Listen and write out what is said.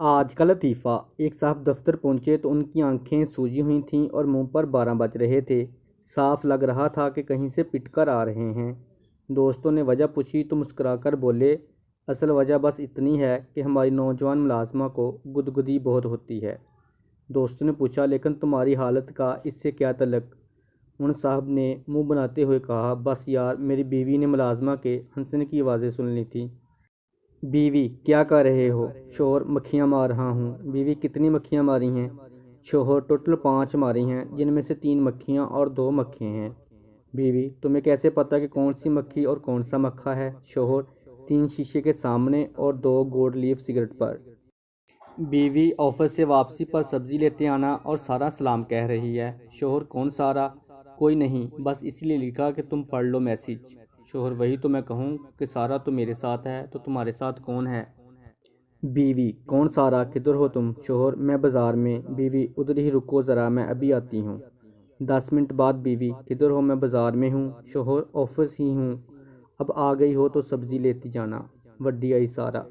آج کا لطیفہ۔ ایک صاحب دفتر پہنچے تو ان کی آنکھیں سوجی ہوئی تھیں اور منہ پر 12 بج رہے تھے۔ صاف لگ رہا تھا کہ کہیں سے پٹ کر آ رہے ہیں۔ دوستوں نے وجہ پوچھی تو مسکرا کر بولے، اصل وجہ بس اتنی ہے کہ ہماری نوجوان ملازمہ کو گدگدی بہت ہوتی ہے۔ دوستوں نے پوچھا، لیکن تمہاری حالت کا اس سے کیا تعلق؟ ان صاحب نے منہ بناتے ہوئے کہا، بس یار، میری بیوی نے ملازمہ کے ہنسنے کی آوازیں سن لی تھیں۔ بیوی: کیا کر رہے ہو؟ شوہر: مکھیاں مار رہا ہوں۔ بیوی: کتنی مکھیاں ماری ہیں؟ شوہر: ٹوٹل 5 ماری ہیں، جن میں سے 3 مکھیاں اور 2 مکھے ہیں۔ بیوی: تمہیں کیسے پتا کہ کون سی مکھی اور کون سا مکھا ہے؟ شوہر: 3 شیشے کے سامنے اور 2 گولڈ لیف سگریٹ پر۔ بیوی: آفس سے واپسی پر سبزی لیتے آنا اور سارا سلام کہہ رہی ہے۔ شوہر: کون سارا؟ کوئی نہیں، بس اس لیے لکھا کہ تم پڑھ لو میسج۔ شوہر: وہی تو میں کہوں کہ سارا تو میرے ساتھ ہے، تو تمہارے ساتھ کون ہے؟ بیوی: کون سارا؟ کدھر ہو تم؟ شوہر: میں بازار میں۔ بیوی: ادھر ہی رکو ذرا، میں ابھی آتی ہوں۔ 10 منٹ بعد بیوی: کدھر ہو؟ میں بازار میں ہوں۔ شوہر: آفس ہی ہوں۔ اب آ گئی ہو تو سبزی لیتی جانا۔ وڈی آئی سارا۔